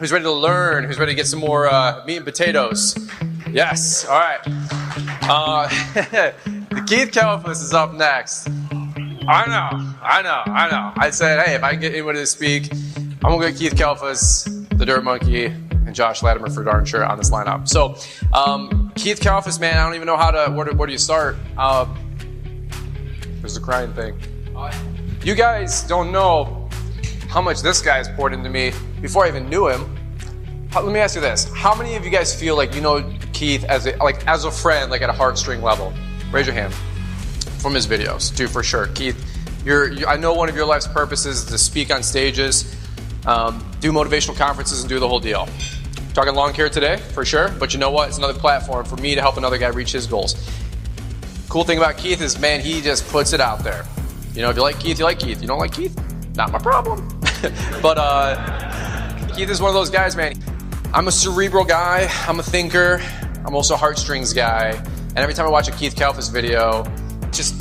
Who's ready to learn? Who's ready to get some more meat and potatoes? Yes. All right. Keith Kalfas is up next. I know. I said, hey, if I can get anybody to speak, I'm going to get Keith Kalfas, the Dirt Monkey, and Josh Latimer for darn sure on this lineup. So, Keith Kalfas, man, I don't even know where do you start? There's a crying thing. You guys don't know how much this guy's poured into me before I even knew him. Let me ask you this. How many of you guys feel like you know Keith as a friend, like at a heartstring level? Raise your hand. From his videos. Dude, for sure. Keith, I know one of your life's purposes is to speak on stages, do motivational conferences, and do the whole deal. Talking lawn care today, for sure, but you know what? It's another platform for me to help another guy reach his goals. Cool thing about Keith is, man, he just puts it out there. You know, if you like Keith, you like Keith. You don't like Keith? Not my problem. But Keith is one of those guys, man. I'm a cerebral guy. I'm a thinker. I'm also a heartstrings guy. And every time I watch a Keith Kalfas video, just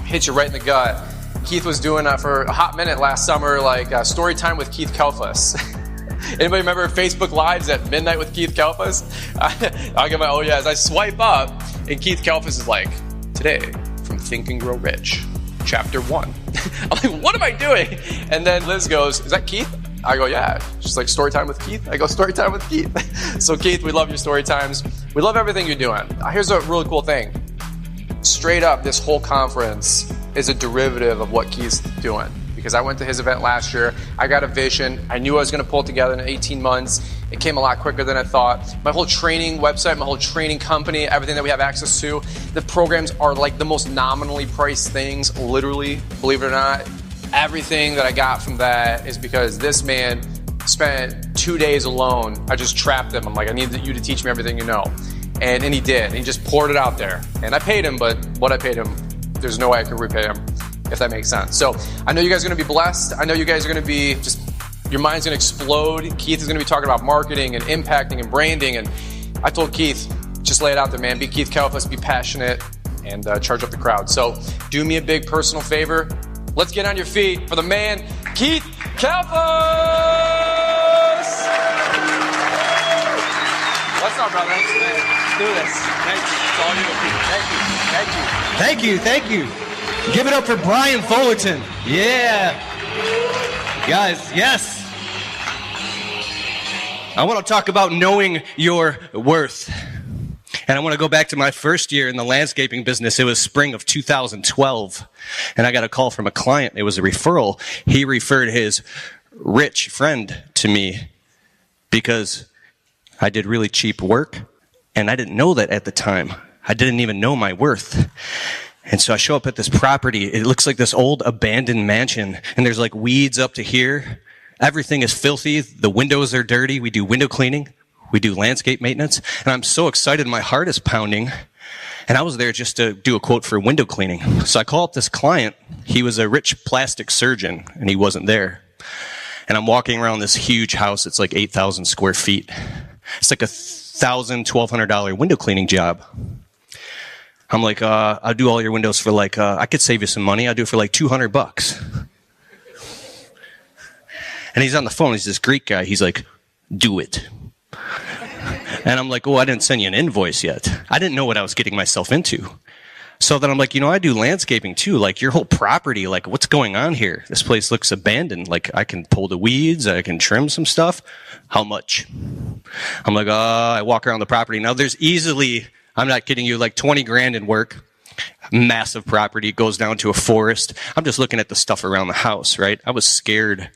hits you right in the gut. Keith was doing for a hot minute last summer, like story time with Keith Kalfas. Anybody remember Facebook Lives at midnight with Keith Kalfas? I get my oh yes. I swipe up, and Keith Kalfas is like, today from Think and Grow Rich, Chapter 1. I'm like, what am I doing? And then Liz goes, is that Keith? I go, yeah. She's like, story time with Keith? I go, story time with Keith. So Keith, we love your story times. We love everything you're doing. Here's a really cool thing. Straight up, this whole conference is a derivative of what Keith's doing. Because I went to his event last year, I got a vision, I knew I was going to pull it together in 18 months. It came a lot quicker than I thought. My whole training website, my whole training company, everything that we have access to, the programs are like the most nominally priced things, literally, believe it or not. Everything that I got from that is because this man spent 2 days alone. I just trapped him. I'm like, I need you to teach me everything you know. And he did. And he just poured it out there. And I paid him, but what I paid him, there's no way I could repay him, if that makes sense. So I know you guys are going to be blessed. I know you guys are going to be just, your mind's going to explode. Keith is going to be talking about marketing and impacting and branding. And I told Keith, just lay it out there, man. Be Keith Kalfas, be passionate, and charge up the crowd. So do me a big personal favor. Let's get on your feet for the man, Keith Kalfas! What's up, brother? Let's do this. Thank you. It's all you. Thank you. Thank you. Give it up for Brian Fullerton. Yeah. Guys, yes. I want to talk about knowing your worth. And I want to go back to my first year in the landscaping business. It was spring of 2012. And I got a call from a client. It was a referral. He referred his rich friend to me because I did really cheap work. And I didn't know that at the time. I didn't even know my worth. And so I show up at this property. It looks like this old abandoned mansion. And there's like weeds up to here. Everything is filthy. The windows are dirty. We do window cleaning. We do landscape maintenance. And I'm so excited. My heart is pounding. And I was there just to do a quote for window cleaning. So I call up this client. He was a rich plastic surgeon, and he wasn't there. And I'm walking around this huge house. It's like 8,000 square feet. It's like $1,000, $1,200 window cleaning job. I'm like, I'll do all your windows for like, I could save you some money. I'll do it for like $200. And he's on the phone. He's this Greek guy. He's like, do it. And I'm like, oh, I didn't send you an invoice yet. I didn't know what I was getting myself into. So then I'm like, I do landscaping too. Like your whole property, like what's going on here? This place looks abandoned. Like I can pull the weeds. I can trim some stuff. How much? I'm like, I walk around the property. Now there's easily, I'm not kidding you, like 20 grand in work. Massive property, goes down to a forest. I'm just looking at the stuff around the house, right? I was scared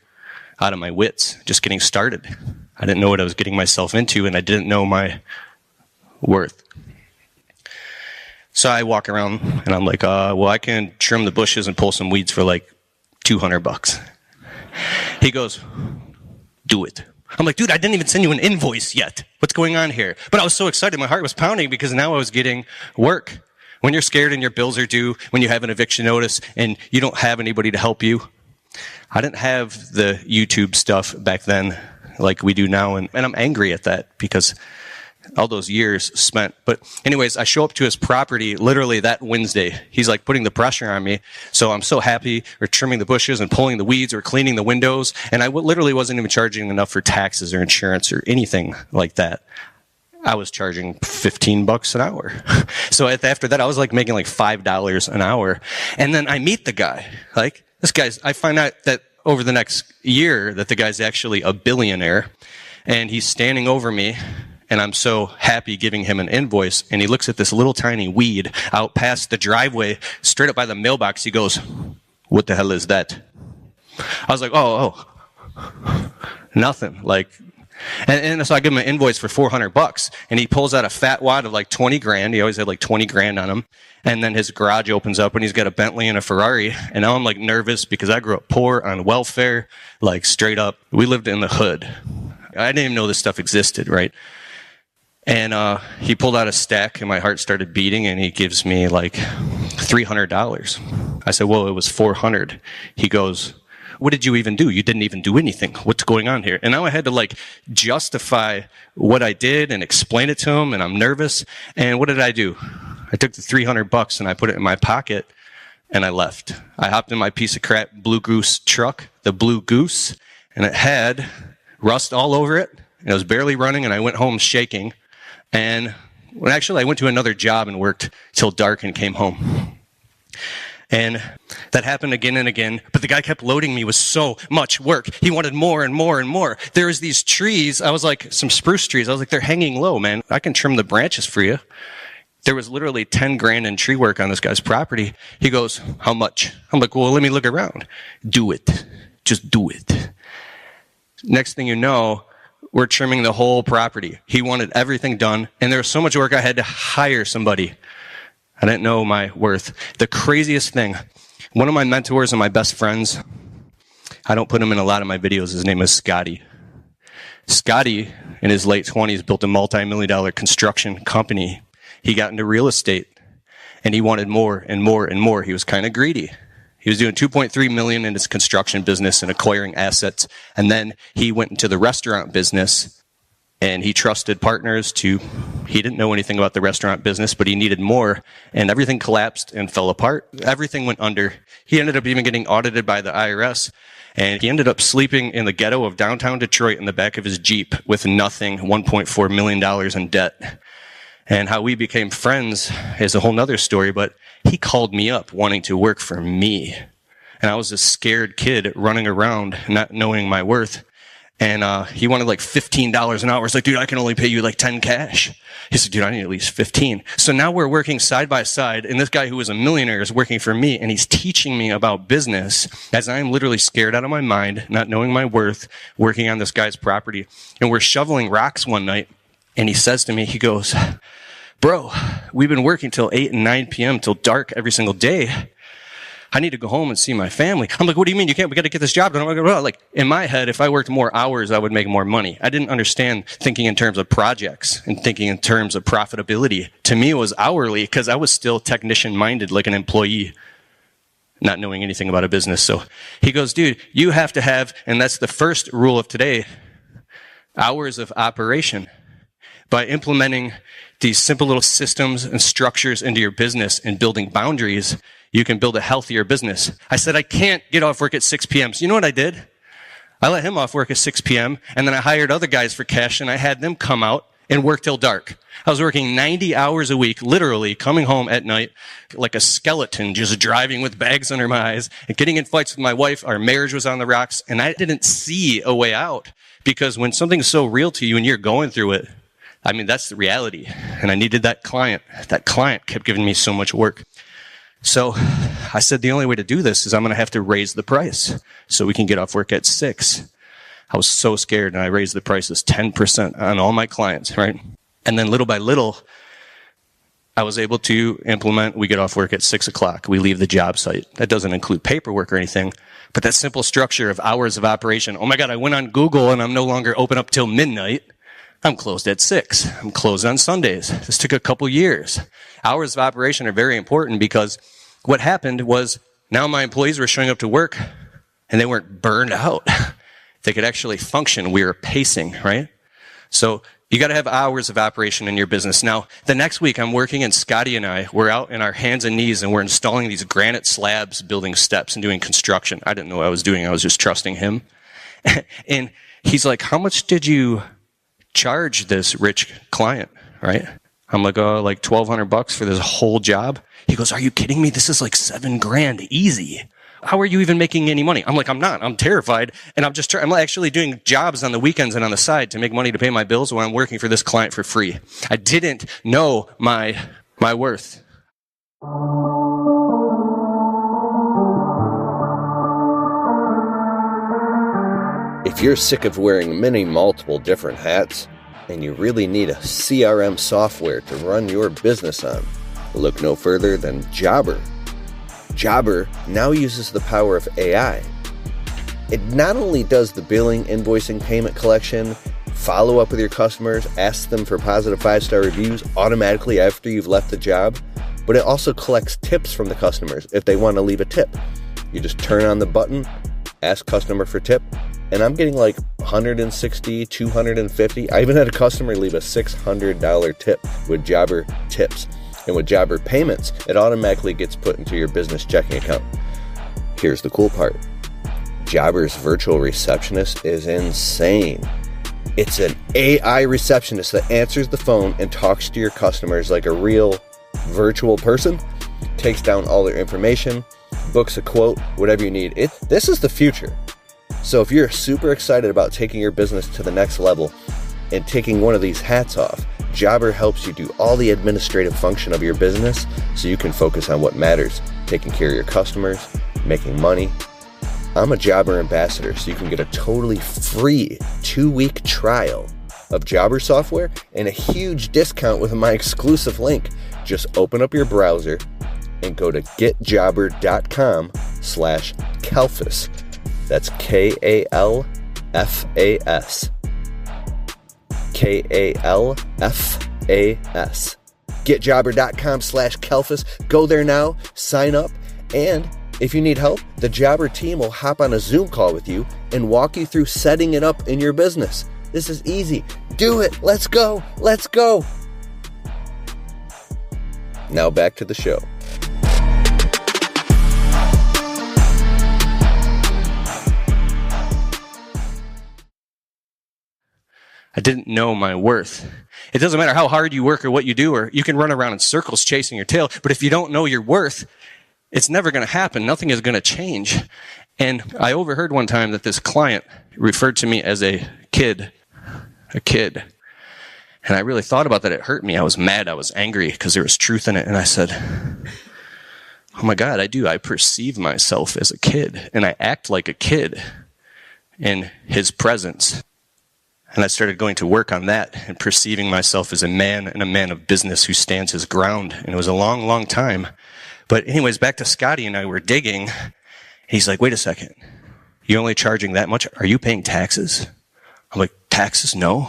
out of my wits just getting started. I didn't know what I was getting myself into, and I didn't know my worth. So I walk around, and I'm like, well, I can trim the bushes and pull some weeds for like $200. He goes, do it. I'm like, dude, I didn't even send you an invoice yet. What's going on here? But I was so excited. My heart was pounding because now I was getting work. When you're scared and your bills are due, when you have an eviction notice and you don't have anybody to help you. I didn't have the YouTube stuff back then like we do now. And I'm angry at that because all those years spent. But anyways, I show up to his property literally that Wednesday. He's like putting the pressure on me. So I'm so happy. We're trimming the bushes and pulling the weeds or cleaning the windows. And I literally wasn't even charging enough for taxes or insurance or anything like that. I was charging $15 an hour. So after that, I was like making like $5 an hour. And then I meet the guy. Like this guy's, I find out that over the next year that the guy's actually a billionaire. And he's standing over me, and I'm so happy giving him an invoice. And he looks at this little tiny weed out past the driveway, straight up by the mailbox. He goes, "What the hell is that?" I was like, oh, nothing. Like, and so I give him an invoice for $400, and he pulls out a fat wad of like 20 grand. He always had like 20 grand on him. And then his garage opens up, and he's got a Bentley and a Ferrari. And now I'm like nervous because I grew up poor on welfare, like straight up. We lived in the hood. I didn't even know this stuff existed, right? And he pulled out a stack, and my heart started beating, and he gives me like $300. I said, "Well, it was $400. He goes, "What did you even do? You didn't even do anything. What's going on here?" And now I had to like justify what I did and explain it to him, and I'm nervous. And what did I do? I took the $300 and I put it in my pocket, and I left. I hopped in my piece of crap Blue Goose truck, the Blue Goose, and it had rust all over it. It was barely running, and I went home shaking. And well, actually, I went to another job and worked till dark and came home. And that happened again and again, but the guy kept loading me with so much work. He wanted more and more and more. There was these trees, I was like, some spruce trees. I was like, they're hanging low, man. I can trim the branches for you. There was literally 10 grand in tree work on this guy's property. He goes, "How much?" I'm like, "Well, let me look around." "Do it. Just do it." Next thing you know, we're trimming the whole property. He wanted everything done, and there was so much work I had to hire somebody. I didn't know my worth. The craziest thing, one of my mentors and my best friends, I don't put him in a lot of my videos, his name is Scotty. Scotty, in his late 20s, built a multi-million-dollar construction company. He got into real estate, and he wanted more and more and more. He was kind of greedy. He was doing $2.3 million in his construction business and acquiring assets. And then he went into the restaurant business, and he trusted partners he didn't know anything about the restaurant business, but he needed more, and everything collapsed and fell apart. Everything went under. He ended up even getting audited by the IRS, and he ended up sleeping in the ghetto of downtown Detroit in the back of his Jeep with nothing, $1.4 million in debt. And how we became friends is a whole nother story, but he called me up wanting to work for me. And I was a scared kid running around, not knowing my worth. And he wanted like $15 an hour. I was like, "Dude, I can only pay you like 10 cash. He said, "Dude, I need at least 15. So now we're working side by side, and this guy who was a millionaire is working for me, and he's teaching me about business as I'm literally scared out of my mind, not knowing my worth, working on this guy's property. And we're shoveling rocks one night, and he says to me, he goes, "Bro, we've been working till 8 and 9 p.m. till dark every single day. I need to go home and see my family." I'm like, "What do you mean you can't? We got to get this job done." Like, in my head, if I worked more hours, I would make more money. I didn't understand thinking in terms of projects and thinking in terms of profitability. To me, it was hourly because I was still technician-minded, like an employee, not knowing anything about a business. So he goes, "Dude, you have to have," and that's the first rule of today, hours of operation. By implementing these simple little systems and structures into your business and building boundaries, you can build a healthier business. I said, "I can't get off work at 6 p.m. So you know what I did? I let him off work at 6 p.m. and then I hired other guys for cash, and I had them come out and work till dark. I was working 90 hours a week, literally coming home at night like a skeleton, just driving with bags under my eyes and getting in fights with my wife. Our marriage was on the rocks, and I didn't see a way out, because when something's so real to you and you're going through it, I mean, that's the reality. And I needed that client. That client kept giving me so much work. So I said, the only way to do this is I'm going to have to raise the price so we can get off work at 6. I was so scared, and I raised the prices 10% on all my clients, right? And then little by little, I was able to implement, we get off work at 6 o'clock. We leave the job site. That doesn't include paperwork or anything, but that simple structure of hours of operation. Oh my God, I went on Google and I'm no longer open up till midnight. I'm closed at 6. I'm closed on Sundays. This took a couple years. Hours of operation are very important, because what happened was now my employees were showing up to work and they weren't burned out. They could actually function. We were pacing, right? So you got to have hours of operation in your business. Now, the next week I'm working, and Scotty and I, we're out in our hands and knees, and we're installing these granite slabs, building steps and doing construction. I didn't know what I was doing. I was just trusting him. And he's like, how much did you charge this rich client, right? I'm like, oh, like $1,200 for this whole job. He goes, are you kidding me? This is like $7,000 easy. How are you even making any money? I'm like, I'm not. I'm terrified. And I'm actually doing jobs on the weekends and on the side to make money to pay my bills when I'm working for this client for free. I didn't know my worth. If you're sick of wearing multiple different hats, and you really need a CRM software to run your business on, look no further than Jobber. Jobber now uses the power of AI. It not only does the billing, invoicing, payment collection, follow up with your customers, ask them for positive 5-star reviews automatically after you've left the job, but it also collects tips from the customers if they want to leave a tip. You just turn on the button, ask customer for tip, and I'm getting like $160, $250. I even had a customer leave a $600 tip with Jobber tips. And with Jobber payments, it automatically gets put into your business checking account. Here's the cool part. Jobber's virtual receptionist is insane. It's an AI receptionist that answers the phone and talks to your customers like a real virtual person, takes down all their information, books a quote, whatever you need. This is the future. So if you're super excited about taking your business to the next level and taking one of these hats off, Jobber helps you do all the administrative function of your business so you can focus on what matters, taking care of your customers, making money. I'm a Jobber ambassador, so you can get a totally free 2-week trial of Jobber software and a huge discount with my exclusive link. Just open up your browser and go to getjobber.com/Kalfas. That's Kalfas. Kalfas. Getjobber.com/Kalfas. Go there now, sign up, and if you need help, the Jobber team will hop on a Zoom call with you and walk you through setting it up in your business. This is easy. Do it. Let's go. Let's go. Now back to the show. I didn't know my worth. It doesn't matter how hard you work or what you do, or you can run around in circles chasing your tail, but if you don't know your worth, it's never going to happen. Nothing is going to change. And I overheard one time that this client referred to me as a kid. And I really thought about that. It hurt me. I was mad. I was angry because there was truth in it. And I said, oh my God, I do. I perceive myself as a kid, and I act like a kid in his presence. And I started going to work on that and perceiving myself as a man and a man of business who stands his ground. And it was a long, long time. But anyways, back to Scotty and I were digging. He's like, wait a second. You're only charging that much? Are you paying taxes? I'm like, taxes? No.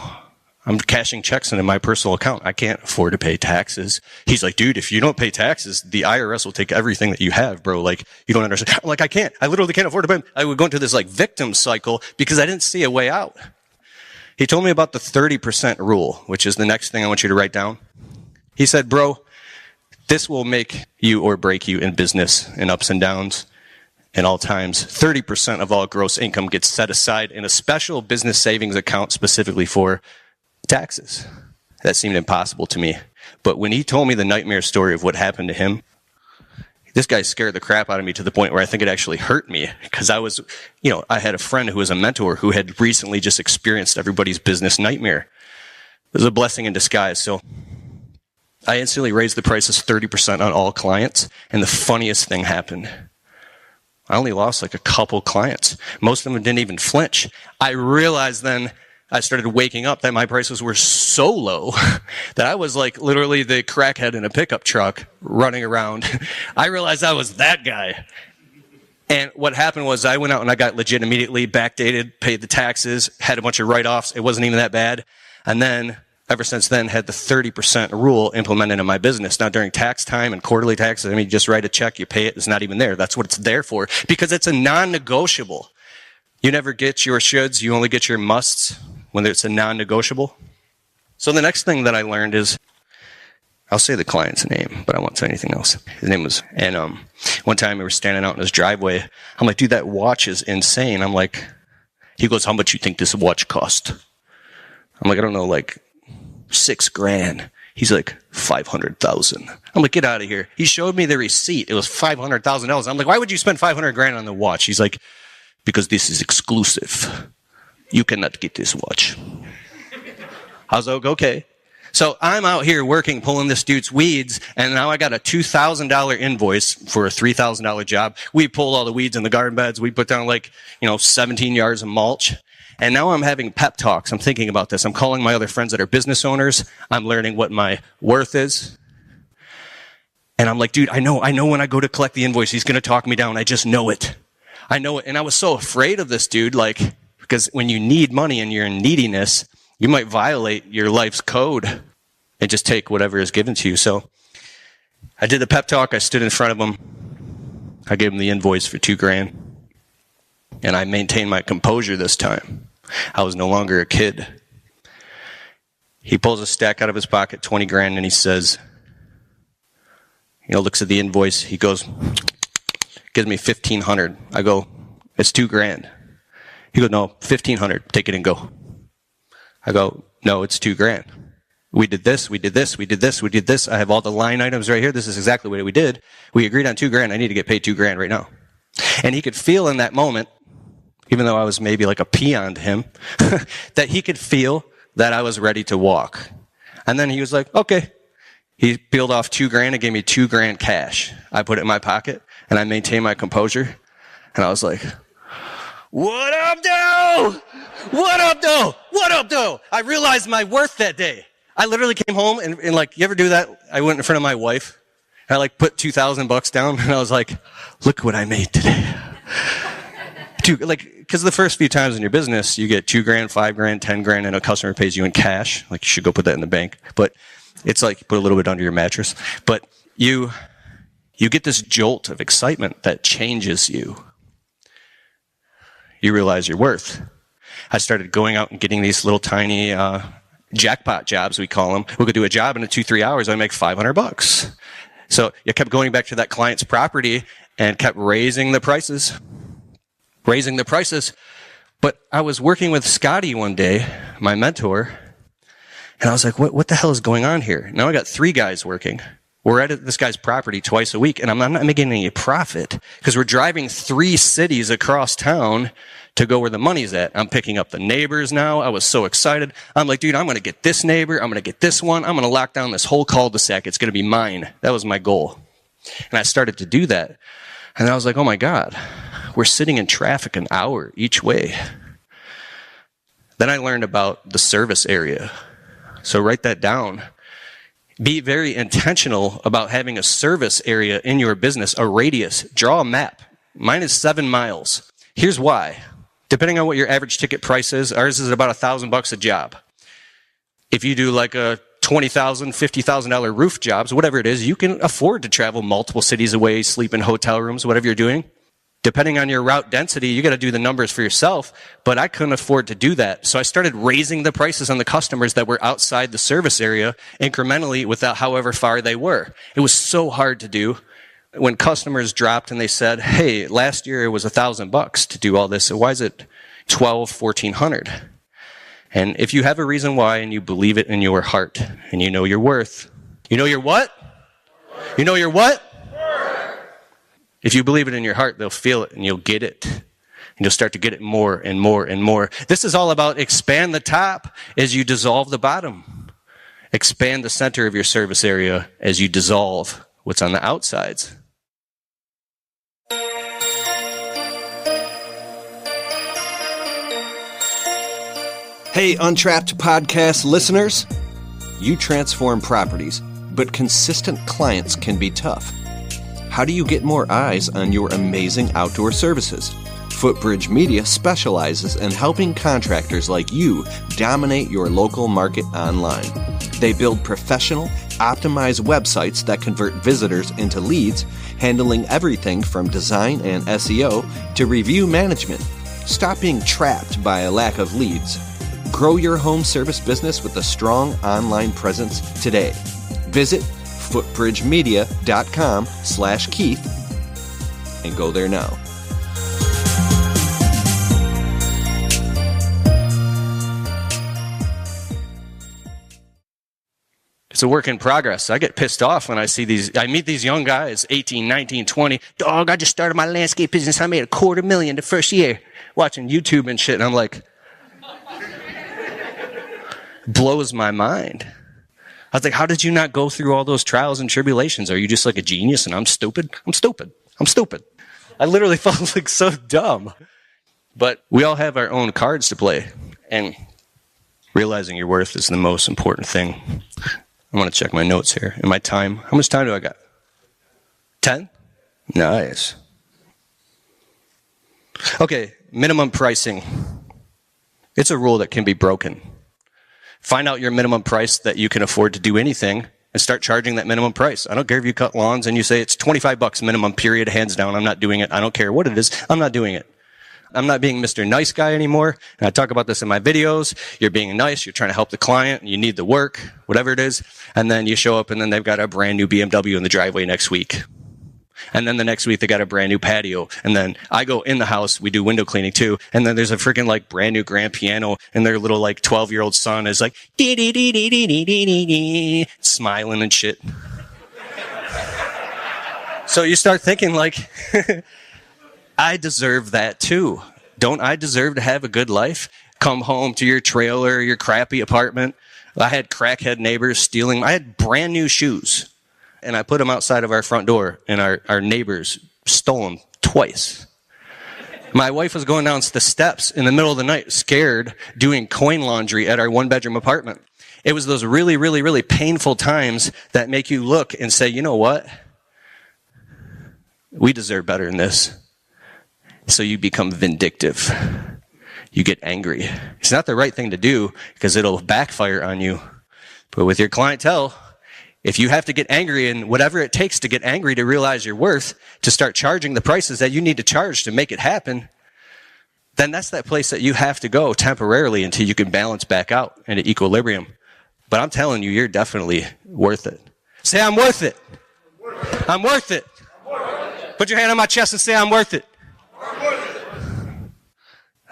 I'm cashing checks into my personal account. I can't afford to pay taxes. He's like, dude, if you don't pay taxes, the IRS will take everything that you have, bro. Like, you don't understand. I'm like, I can't. I literally can't afford to pay. I would go into this like victim cycle because I didn't see a way out. He told me about the 30% rule, which is the next thing I want you to write down. He said, bro, this will make you or break you in business in ups and downs in all times. 30% of all gross income gets set aside in a special business savings account specifically for taxes. That seemed impossible to me. But when he told me the nightmare story of what happened to him, this guy scared the crap out of me to the point where I think it actually hurt me because I had a friend who was a mentor who had recently just experienced everybody's business nightmare. It was a blessing in disguise. So I instantly raised the prices 30% on all clients. And the funniest thing happened. I only lost like a couple clients. Most of them didn't even flinch. I realized then I started waking up that my prices were so low that I was like literally the crackhead in a pickup truck running around. I realized I was that guy. And what happened was I went out and I got legit immediately, backdated, paid the taxes, had a bunch of write-offs. It wasn't even that bad. And then ever since then had the 30% rule implemented in my business. Now during tax time and quarterly taxes, you just write a check, you pay it. It's not even there. That's what it's there for because it's a non-negotiable. You never get your shoulds. You only get your musts when it's a non-negotiable. So the next thing that I learned is, I'll say the client's name, but I won't say anything else. His name was, and one time we were standing out in his driveway. I'm like, dude, that watch is insane. I'm like, he goes, how much you think this watch cost? I'm like, I don't know, like $6,000. He's like, 500,000. I'm like, get out of here. He showed me the receipt. It was $500,000. I'm like, why would you spend 500 grand on the watch? He's like, because this is exclusive. You cannot get this watch. I was like, okay. So I'm out here working, pulling this dude's weeds, and now I got a $2,000 invoice for a $3,000 job. We pulled all the weeds in the garden beds. We put down 17 yards of mulch. And now I'm having pep talks. I'm thinking about this. I'm calling my other friends that are business owners. I'm learning what my worth is. And I'm like, dude, I know when I go to collect the invoice, he's going to talk me down. I just know it. I know it. And I was so afraid of this dude, because when you need money and you're in neediness, you might violate your life's code and just take whatever is given to you. So I did the pep talk. I stood in front of him. I gave him the invoice for $2,000. And I maintained my composure this time. I was no longer a kid. He pulls a stack out of his pocket, $20,000, and he says, looks at the invoice. He goes, gives me $1,500. I go, it's $2,000. He goes, no, $1,500. Take it and go. I go, no, it's $2,000. We did this, we did this, we did this, we did this. I have all the line items right here. This is exactly what we did. We agreed on $2,000. I need to get paid $2,000 right now. And he could feel in that moment, even though I was maybe like a peon to him, that he could feel that I was ready to walk. And then he was like, okay. He peeled off $2,000 and gave me $2,000 cash. I put it in my pocket and I maintained my composure. And I was like, what up, though? What up, though? What up, though? I realized my worth that day. I literally came home and you ever do that? I went in front of my wife and I put $2,000 down and I was like, look what I made today. Because the first few times in your business, you get $2,000, $5,000, $10,000, and a customer pays you in cash. You should go put that in the bank. But it's like you put a little bit under your mattress. But you get this jolt of excitement that changes you. You realize your worth. I started going out and getting these little tiny jackpot jobs, we call them. We could do a job in 2-3 hours. I make $500. So I kept going back to that client's property and kept raising the prices. But I was working with Scotty one day, my mentor, and I was like, what the hell is going on here? Now I got 3 guys working. We're at this guy's property twice a week, and I'm not making any profit because we're driving 3 cities across town to go where the money's at. I'm picking up the neighbors now. I was so excited. I'm like, dude, I'm going to get this neighbor. I'm going to get this one. I'm going to lock down this whole cul-de-sac. It's going to be mine. That was my goal. And I started to do that. And I was like, oh my God, we're sitting in traffic an hour each way. Then I learned about the service area. So write that down. Be very intentional about having a service area in your business, a radius. Draw a map. Mine is 7 miles. Here's why. Depending on what your average ticket price is, ours is about $1,000 a job. If you do like a $20,000, $50,000 roof jobs, whatever it is, you can afford to travel multiple cities away, sleep in hotel rooms, whatever you're doing. Depending on your route density, you got to do the numbers for yourself, but I couldn't afford to do that. So I started raising the prices on the customers that were outside the service area incrementally without however far they were. It was so hard to do. When customers dropped and they said, hey, last year it was $1,000 to do all this, so why is it $1,200, $1,400? And if you have a reason why and you believe it in your heart and you know your worth, you know your what? You know your what? If you believe it in your heart, they'll feel it and you'll get it. And you'll start to get it more and more and more. This is all about expand the top as you dissolve the bottom. Expand the center of your service area as you dissolve what's on the outsides. Hey, Untrapped podcast listeners. You transform properties, but consistent clients can be tough. How do you get more eyes on your amazing outdoor services? Footbridge Media specializes in helping contractors like you dominate your local market online. They build professional, optimized websites that convert visitors into leads, handling everything from design and SEO to review management. Stop being trapped by a lack of leads. Grow your home service business with a strong online presence today. Visit footbridgemedia.com/Keith and go there now. It's a work in progress. I get pissed off when I meet these young guys, 18, 19, 20. Dog, I just started my landscape business. I made $250,000 the first year watching YouTube and shit. And I'm like, blows my mind. I was like, how did you not go through all those trials and tribulations? Are you just like a genius and I'm stupid? I'm stupid. I literally felt like so dumb. But we all have our own cards to play. And realizing your worth is the most important thing. I want to check my notes here. And my time. How much time do I got? 10? Nice. Okay, minimum pricing. It's a rule that can be broken. Find out your minimum price that you can afford to do anything and start charging that minimum price. I don't care if you cut lawns and you say it's $25 minimum, period, hands down. I'm not doing it. I don't care what it is. I'm not doing it. I'm not being Mr. Nice Guy anymore. And I talk about this in my videos. You're being nice. You're trying to help the client. You need the work, whatever it is. And then you show up and then they've got a brand new BMW in the driveway next week. And then the next week they got a brand new patio. And then I go in the house. We do window cleaning too. And then there's a freaking like brand new grand piano. And their little like 12-year-old son is like, dee dee dee dee dee dee dee dee, smiling and shit. So you start thinking like, I deserve that too. Don't I deserve to have a good life? Come home to your trailer, your crappy apartment. I had crackhead neighbors stealing. I had brand new shoes. And I put them outside of our front door. And our neighbors stole them twice. My wife was going down the steps in the middle of the night, scared, doing coin laundry at our one-bedroom apartment. It was those really, really, really painful times that make you look and say, you know what? We deserve better than this. So you become vindictive. You get angry. It's not the right thing to do because it'll backfire on you. But with your clientele, if you have to get angry and whatever it takes to get angry to realize your worth, to start charging the prices that you need to charge to make it happen, then that's that place that you have to go temporarily until you can balance back out into equilibrium. But I'm telling you, you're definitely worth it. Say, I'm worth it. I'm worth it. Put your hand on my chest and say, I'm worth it.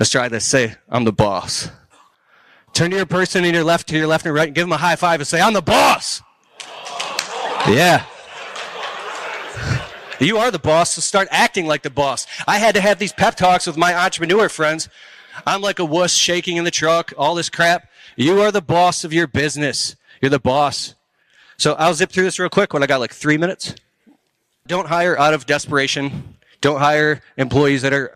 Let's try this. Say, I'm the boss. Turn to your person to your left and right and give them a high five and say, I'm the boss. Yeah. You are the boss, so start acting like the boss. I had to have these pep talks with my entrepreneur friends. I'm like a wuss shaking in the truck, all this crap. You are the boss of your business. You're the boss. So I'll zip through this real quick when I got like 3 minutes. Don't hire out of desperation. Don't hire employees that are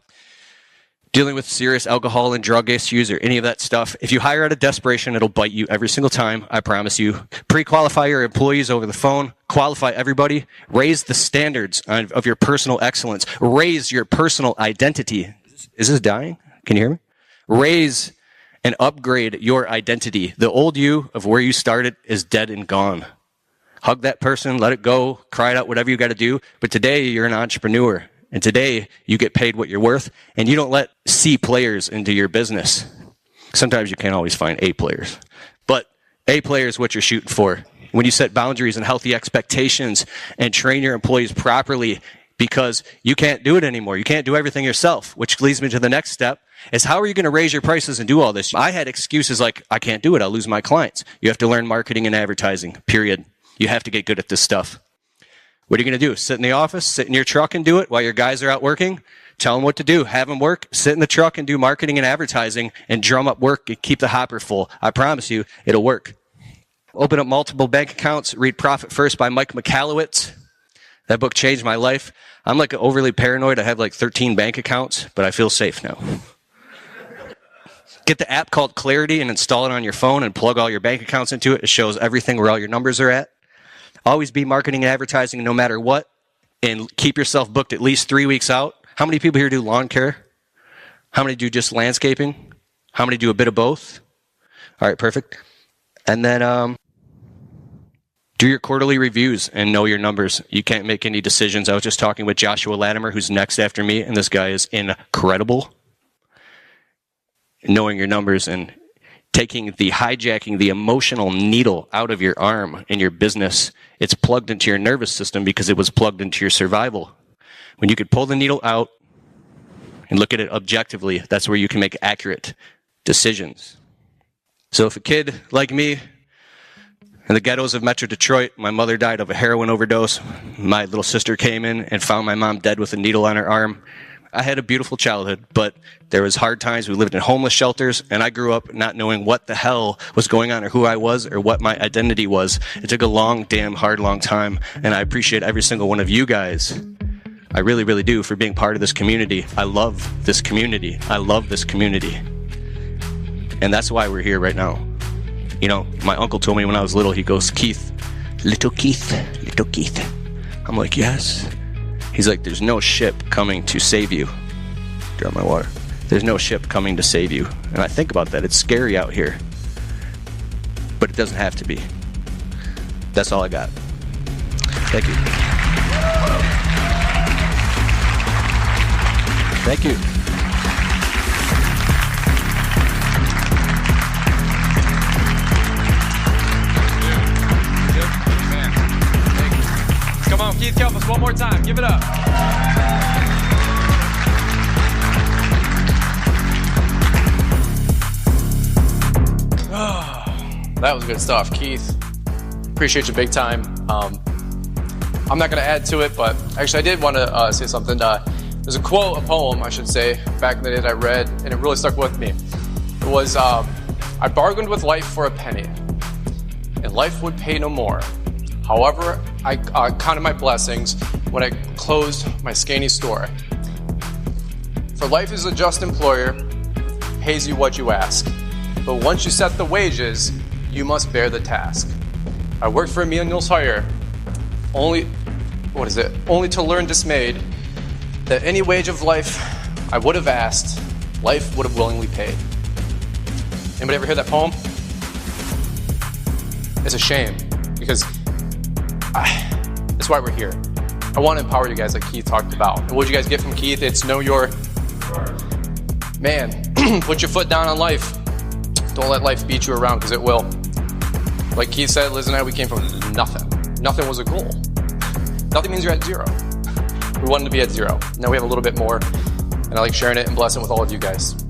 dealing with serious alcohol and drug issues or any of that stuff. If you hire out of desperation, it'll bite you every single time, I promise you. Pre-qualify your employees over the phone. Qualify everybody. Raise the standards of your personal excellence. Raise your personal identity. Is this dying? Can you hear me? Raise and upgrade your identity. The old you of where you started is dead and gone. Hug that person, let it go, cry it out, whatever you got to do. But today, you're an entrepreneur. And today, you get paid what you're worth, and you don't let C players into your business. Sometimes you can't always find A players. But A player is what you're shooting for. When you set boundaries and healthy expectations and train your employees properly, because you can't do it anymore. You can't do everything yourself, which leads me to the next step, is how are you going to raise your prices and do all this? I had excuses like, I can't do it, I'll lose my clients. You have to learn marketing and advertising, period. You have to get good at this stuff. What are you going to do? Sit in the office, sit in your truck and do it while your guys are out working? Tell them what to do. Have them work. Sit in the truck and do marketing and advertising and drum up work and keep the hopper full. I promise you, it'll work. Open up multiple bank accounts. Read Profit First by Mike Michalowicz. That book changed my life. I'm like overly paranoid. I have like 13 bank accounts, but I feel safe now. Get the app called Clarity and install it on your phone and plug all your bank accounts into it. It shows everything where all your numbers are at. Always be marketing and advertising no matter what, and keep yourself booked at least 3 weeks out. How many people here do lawn care? How many do just landscaping? How many do a bit of both? All right, perfect. And then do your quarterly reviews and know your numbers. You can't make any decisions. I was just talking with Joshua Latimer, who's next after me, and this guy is incredible. Knowing your numbers, and hijacking the emotional needle out of your arm in your business. It's plugged into your nervous system because it was plugged into your survival. When you could pull the needle out and look at it objectively, that's where you can make accurate decisions. So if a kid like me in the ghettos of Metro Detroit, my mother died of a heroin overdose, my little sister came in and found my mom dead with a needle on her arm. I had a beautiful childhood, but there was hard times. We lived in homeless shelters, and I grew up not knowing what the hell was going on or who I was or what my identity was. It took a long time, and I appreciate every single one of you guys. I really, really do, for being part of this community. I love this community. I love this community. And that's why we're here right now. You know, my uncle told me when I was little, he goes, Keith, little Keith. I'm like, yes. He's like, there's no ship coming to save you. Drop my water. There's no ship coming to save you. And I think about that. It's scary out here. But it doesn't have to be. That's all I got. Thank you. Thank you. Come on, Keith Kalfas, one more time. Give it up. That was good stuff, Keith. Appreciate you big time. I'm not going to add to it, but actually I did want to say something. There's a quote, a poem, I should say, back in the day that I read, and it really stuck with me. It was, I bargained with life for a penny, and life would pay no more. However, I counted my blessings when I closed my scanty store. For life is a just employer, pays you what you ask. But once you set the wages, you must bear the task. I worked for a meal's hire, only to learn dismayed that any wage of life I would have asked, life would have willingly paid. Anybody ever hear that poem? It's a shame, because that's why we're here. I want to empower you guys like Keith talked about. And what you guys get from Keith, it's know your man. Put your foot down on life. Don't let life beat you around, because it will. Like Keith said, Liz and I, we came from nothing. Nothing was a goal. Nothing means you're at zero. We wanted to be at zero. Now we have a little bit more, and I like sharing it and blessing with all of you guys.